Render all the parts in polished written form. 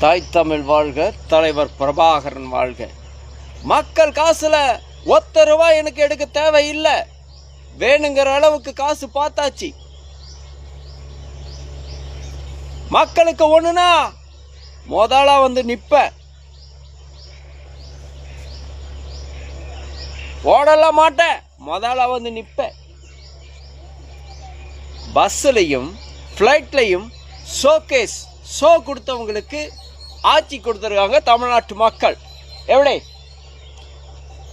தாய் தமிழ் வாழ்க, தலைவர் பிரபாகரன் வாழ்க. மக்கள் காசுல ₹1 எனக்கு எடுக்க தேவையில்லை. வேணுங்கிற அளவுக்கு காசு பார்த்தாச்சு. மக்களுக்கு ஒண்ணுனா முதலா வந்து நிப்ப, ஓடலாம் மாட்டேன், முதலா வந்து நிப்ப. பஸ்லையும் ஃப்ளைட்லையும் ஷோகேஸ் ஷோ கொடுத்தவங்களுக்கு ஆட்சி கொடுத்துருக்காங்க தமிழ்நாட்டு மக்கள். எப்படி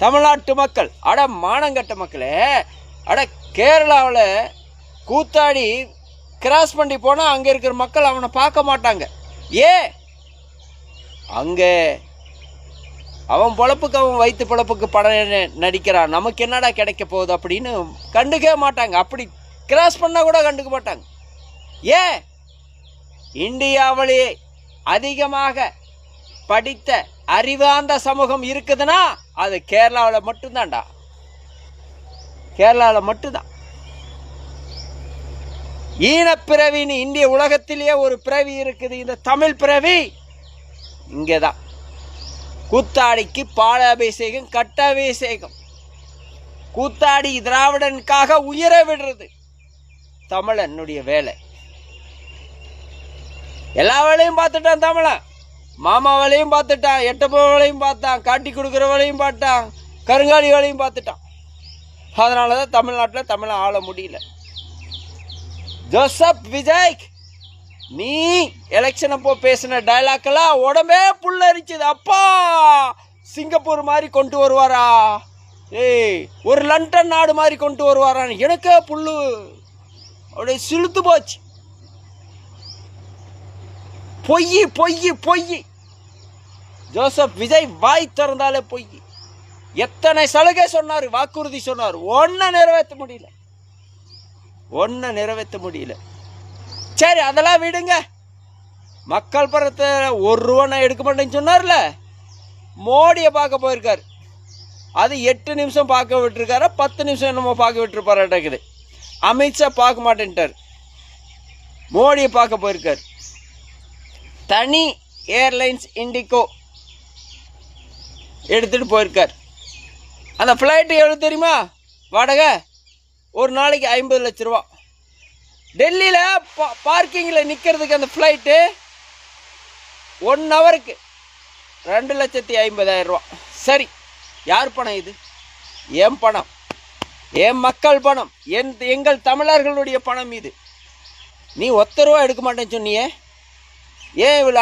தமிழ்நாட்டு மக்கள்? அட மானங்கட்ட மக்களே, அட கேரளாவில் கூத்தாடி கிராஸ் பண்ணி போனால் அங்கே இருக்கிற மக்கள் அவனை பார்க்க மாட்டாங்க. அங்கே அவன் பொழப்புக்கு, அவன் வயிற்று பொழப்புக்கு படம் நடிக்கிறான், நமக்கு என்னடா கிடைக்க போகுது அப்படின்னு கண்டுக்கவே மாட்டாங்க. அப்படி கிராஸ் பண்ணால் கூட கண்டுக்க மாட்டாங்க. இந்தியாவிலே அதிகமாக படித்த அறிவார்ந்த சமூகம் இருக்குதுன்னா அது கேரளாவில் மட்டும்தான்டா, கேரளாவில் மட்டும்தான். ஈனப்பிறவின்னு இந்திய உலகத்திலேயே ஒரு பிறவி இருக்குது, இந்த தமிழ் பிறவி இங்கேதான். கூத்தாடிக்கு பாலாபிஷேகம், கட்டாபிஷேகம். கூத்தாடி திராவிடனுக்காக உயிரை விடுறது தமிழனுடைய வேலை. எல்லா வேலையும் பார்த்துட்டான் தமிழன். மாமா வேலையும் பார்த்துட்டான், எட்டப்ப வேலையும் பார்த்தான், காட்டி கொடுக்குற வேலையும் பார்த்தான், கருங்காலி வேலையும் பார்த்துட்டான். அதனால தான் தமிழ்நாட்டில் தமிழை ஆள முடியல. ஜோசப் விஜய், நீ எலெக்ஷன் அப்போ பேசின டைலாக்கெல்லாம் உடம்பே புல்லரிச்சுது. அப்பா சிங்கப்பூர் மாதிரி கொண்டு வருவாரா, ஒரு லண்டன் நாடு மாதிரி கொண்டு வருவாரான்னு எனக்கே புல்லு அப்படியே சிலுத்து போச்சு. பொய் பொய் பொய். ஜோசப் விஜய் வாய் திறந்தாலே பொய். எத்தனை சலுகை சொன்னார், வாக்குறுதி சொன்னார், ஒன்றை நிறைவேற்ற முடியல, ஒன்றை நிறைவேற்ற முடியல. சரி அதெல்லாம் விடுங்க. மக்கள் பணத்தை ₹1 நான் எடுக்க மாட்டேன்னு சொன்னார்ல, மோடியை பார்க்க போயிருக்காரு. அது 8 நிமிஷம் பார்க்க விட்டுருக்காரு, 10 நிமிஷம் என்னமோ பார்க்க விட்டுருப்பாரு. அமித்ஷா பார்க்க மாட்டேன்ட்டார், மோடியை பார்க்க போயிருக்காரு. தனி ஏர்லைன்ஸ் இண்டிகோ எடுத்துகிட்டு போயிருக்கார். அந்த ஃப்ளைட்டு எவ்வளோ தெரியுமா வாடகை? ஒரு நாளைக்கு 50 லட்ச ரூபா. டெல்லியில் பார்க்கிங்கில் நிற்கிறதுக்கு அந்த ஃப்ளைட்டு 1 ஹவருக்கு 2,50,000 ரூபா. சரி, யார் பணம் இது? என் பணம், என் மக்கள் பணம், எங்கள் தமிழர்களுடைய பணம் இது. நீ ₹1 எடுக்க மாட்டேன்னு சொன்னியே, ஏன் இவ்வளோ